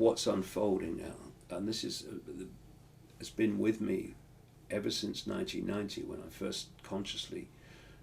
what's unfolding now, and this is has been with me ever since 1990, when I first consciously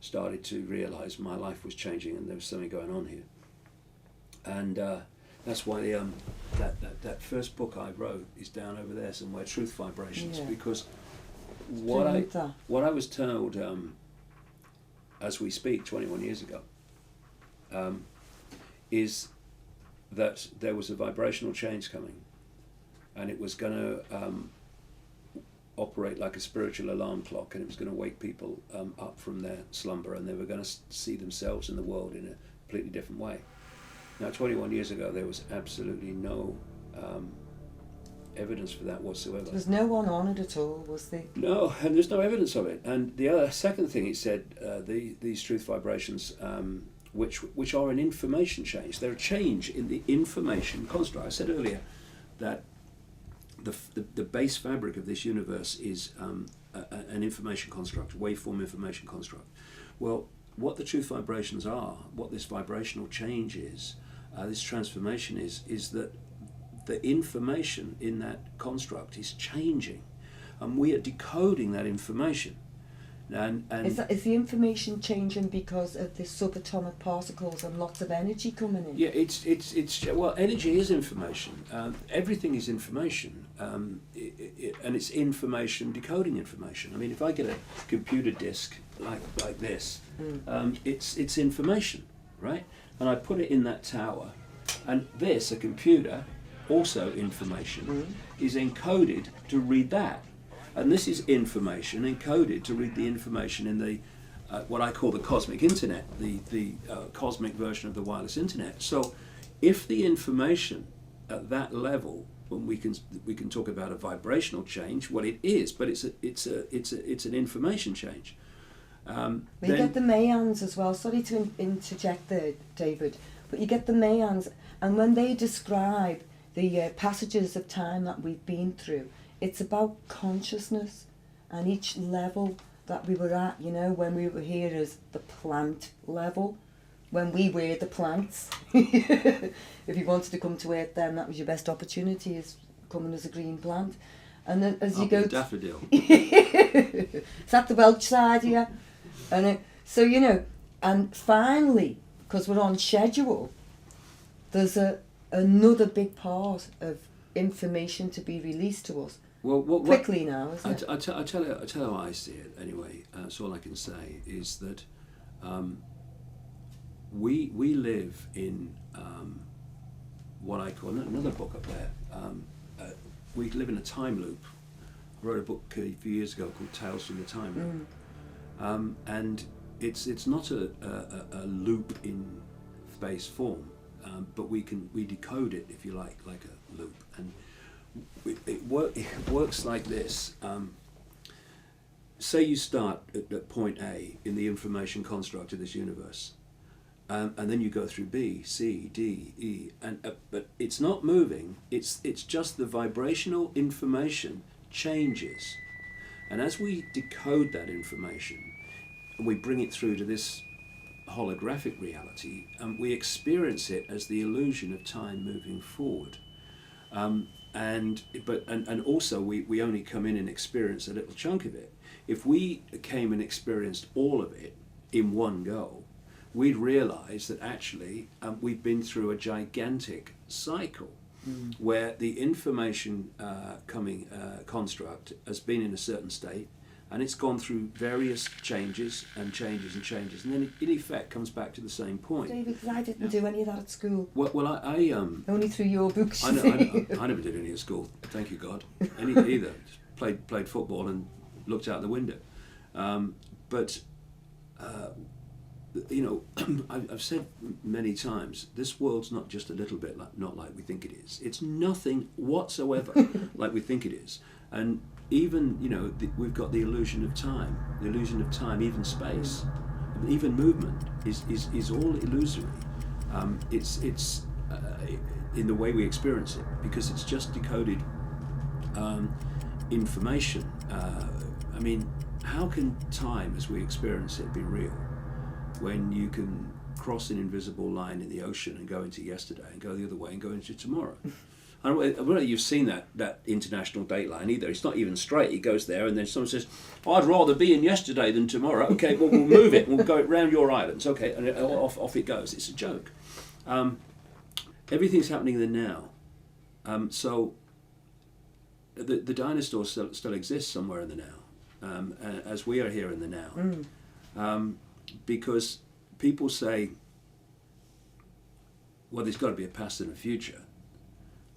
started to realise my life was changing and there was something going on here. And that's why that first book I wrote is down over there somewhere, Truth Vibrations, because what I was told as we speak 21 years ago is that there was a vibrational change coming, and it was going to operate like a spiritual alarm clock, and it was going to wake people up from their slumber, and they were going to see themselves in the world in a completely different way. Now, 21 years ago, there was absolutely no evidence for that whatsoever. There was no one on it at all, was there? No, and there's no evidence of it. And the second thing he said, these truth vibrations, which are an information change. They're a change in the information construct. I said earlier that the base fabric of this universe is an information construct, waveform information construct. Well, what the truth vibrations are, what this vibrational change is, this transformation is that the information in that construct is changing, and we are decoding that information. And is the information changing because of the subatomic particles and lots of energy coming in? Yeah, it's well, energy is information. Everything is information, and it's information decoding information. I mean, if I get a computer disk like this, it's information, right? And I put it in that tower, and this, a computer, also information, is encoded to read that. And this is information encoded to read the information in the what I call the cosmic internet, the cosmic version of the wireless internet. So, if the information at that level, when we can talk about a vibrational change, well, it is, but it's an information change. You get the Mayans as well. Sorry to interject there, David, but you get the Mayans, and when they describe the passages of time that we've been through, it's about consciousness and each level that we were at, you know, when we were here as the plant level, when we were the plants. If you wanted to come to Earth then, that was your best opportunity, is coming as a green plant. And then as you go... daffodil. It's at the Welsh side here. And so, you know, and finally, because we're on schedule, there's another big part of information to be released to us. Well, quickly now, isn't it? I tell you how I see it anyway. That's all I can say is that we live in what I call another book up there. We live in a time loop. I wrote a book a few years ago called Tales from the Time Loop, and it's not a loop in space form, but we decode it, if you like a loop, and it works like this. Say you start at point A in the information construct of this universe, and then you go through B, C, D, E, and but it's not moving. It's just the vibrational information changes, and as we decode that information, and we bring it through to this holographic reality, we experience it as the illusion of time moving forward. And also we only come in and experience a little chunk of it. If we came and experienced all of it in one go, we'd realise that actually we've been through a gigantic cycle where the information construct has been in a certain state, and it's gone through various changes, and then it, in effect, comes back to the same point. David, because I didn't do any of that at school. Well, I only through your books. I never did any at school. Thank you, God. Either. Just played football and looked out the window. But you know, I've said many times, this world's not just a little bit not like we think it is. It's nothing whatsoever like we think it is. And even, you know, we've got the illusion of time, even space, even movement is all illusory. It's in the way we experience it, because it's just decoded information. I mean, how can time as we experience it be real when you can cross an invisible line in the ocean and go into yesterday and go the other way and go into tomorrow? I don't know whether you've seen that international dateline either. It's not even straight. It goes there, and then someone says, "I'd rather be in yesterday than tomorrow." Okay, well, we'll move it. We'll go round your islands. Okay, and off it goes. It's a joke. Everything's happening in the now. So the dinosaur still exists somewhere in the now, as we are here in the now. Because people say, well, there's got to be a past and a future.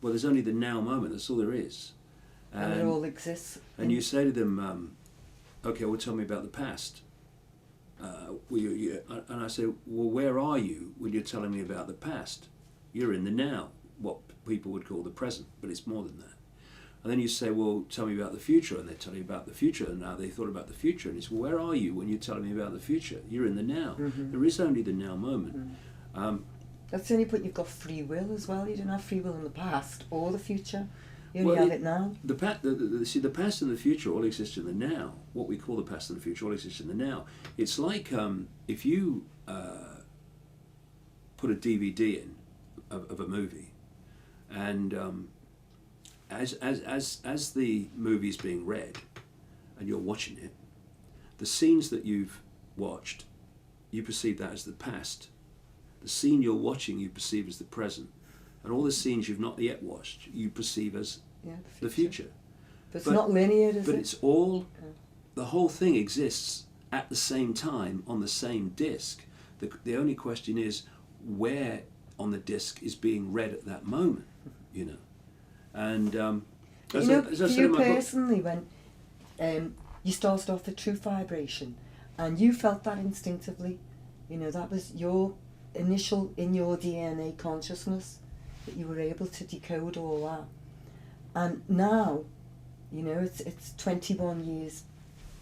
Well, there's only the now moment. That's all there is. And it all exists. And you say to them, okay, well, tell me about the past. And I say, well, where are you when you're telling me about the past? You're in the now, what people would call the present, but it's more than that. And then you say, well, tell me about the future, and they tell you about the future, and now they thought about the future, and it's, well, where are you when you're telling me about the future? You're in the now. There is only the now moment. That's the only point. You've got free will as well. You don't have free will in the past or the future. You only have it now. The past and the future all exist in the now. What we call the past and the future all exist in the now. It's like if you put a DVD in of a movie, and as the movie is being read, and you're watching it, the scenes that you've watched, you perceive that as the past. The scene you're watching, you perceive as the present. And all the scenes you've not yet watched, you perceive as the future. But it's not linear, is it? But it's all, the whole thing exists at the same time on the same disc. The only question is where on the disc is being read at that moment, you know. And for you personally, when you started off with true vibration, and you felt that instinctively, you know, that was your initial in your DNA consciousness, that you were able to decode all that. And now, you know, it's 21 years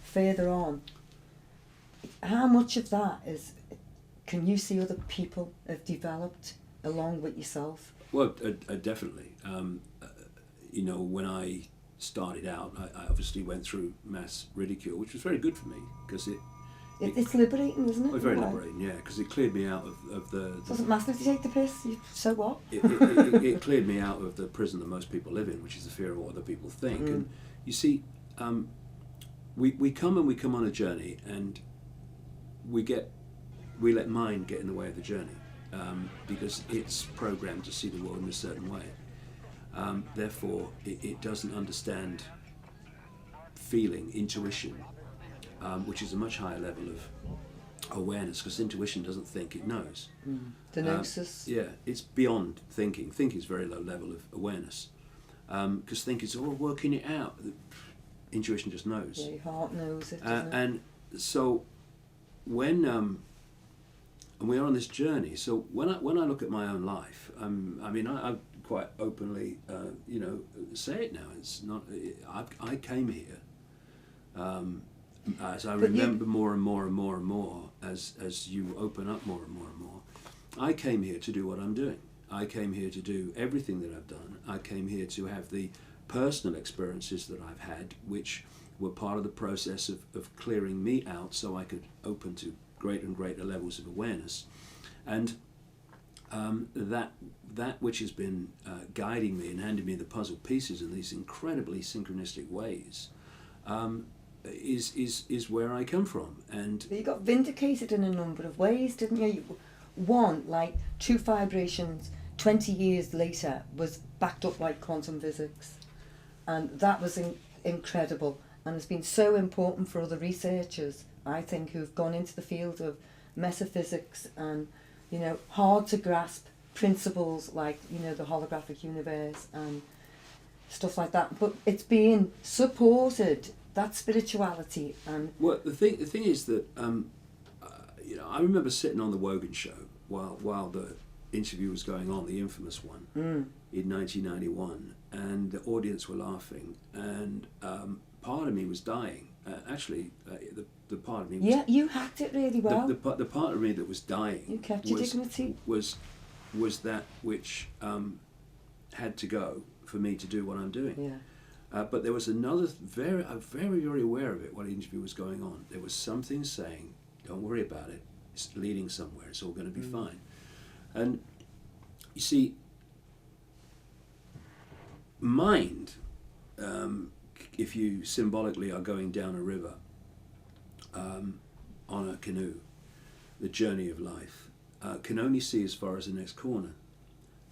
further on. How much of that can you see other people have developed along with yourself? Well, definitely. You know, when I started out, I obviously went through mass ridicule, which was very good for me, because it's liberating, isn't it? Well, very liberating, yeah, because it cleared me out of the... It doesn't matter if you take the piss, so what? It cleared me out of the prison that most people live in, which is the fear of what other people think. And you see, we come on a journey, and we let mind get in the way of the journey, because it's programmed to see the world in a certain way. Therefore, it doesn't understand feeling, intuition, which is a much higher level of awareness, because intuition doesn't think, it knows. The gnosis. Yeah, it's beyond thinking. Thinking is a very low level of awareness, because thinking is all working it out. Intuition just knows. Yeah, your heart knows it, doesn't it? And so when and we are on this journey, so when I look at my own life, I mean, I quite openly, you know, say it now. It's not. I came here. As I remember more and more and more and more, as you open up more and more and more, I came here to do what I'm doing. I came here to do everything that I've done. I came here to have the personal experiences that I've had, which were part of the process of clearing me out so I could open to greater and greater levels of awareness. And that which has been guiding me and handing me the puzzle pieces in these incredibly synchronistic ways is where I come from. And you got vindicated in a number of ways, didn't you? One, like true vibrations 20 years later was backed up like quantum physics, and that was incredible, and it's been so important for other researchers, I think, who've gone into the field of metaphysics and, you know, hard to grasp principles like, you know, the holographic universe and stuff like that, but it's being supported, that spirituality. And well, the thing is that you know, I remember sitting on the Wogan show while the interview was going on, the infamous one, in 1991, and the audience were laughing, and part of me was dying. Actually, the part of me was, yeah, you hacked it really well. The part of me that was dying, you kept your dignity, was that which had to go for me to do what I'm doing. Yeah. But there was another I'm very aware of it while the interview was going on. There was something saying, "Don't worry about it. It's leading somewhere. It's all going to be fine." And you see, mind, if you symbolically are going down a river on a canoe, the journey of life, can only see as far as the next corner.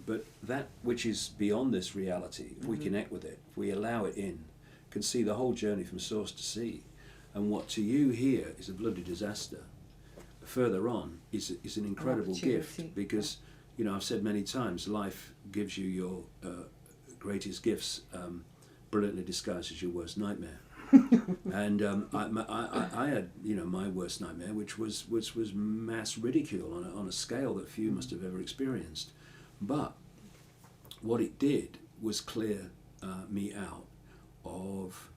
But that which is beyond this reality, if we connect with it, if we allow it in, can see the whole journey from source to sea. And what to you here is a bloody disaster, further on is an incredible gift, because, you know, I've said many times, life gives you your greatest gifts brilliantly disguised as your worst nightmare. And I had, you know, my worst nightmare, which was mass ridicule on a scale that few must have ever experienced. But what it did was clear me out of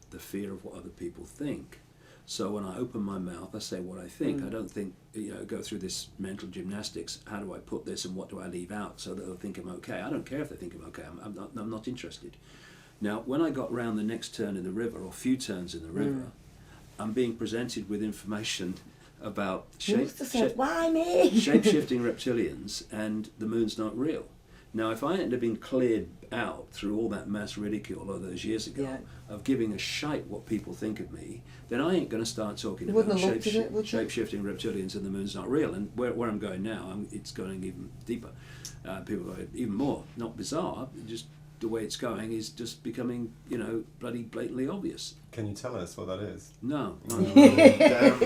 the fear of what other people think. So when I open my mouth, I say what I think. I don't think, you know, go through this mental gymnastics. How do I put this and what do I leave out so that they'll think I'm okay? I don't care if they think I'm okay. I'm not interested. Now, when I got round the next turn in the river, or few turns in the river, I'm being presented with information about shape-shifting reptilians, and the moon's not real. Now, if I hadn't have been cleared out through all that mass ridicule all those years ago of giving a shite what people think of me, then I ain't going to start talking about shape-shifting reptilians and the moon's not real. And where I'm going now, it's going even deeper. People go even more, not bizarre, just the way it's going is just becoming, you know, bloody blatantly obvious. Can you tell us what that is? No. Damn.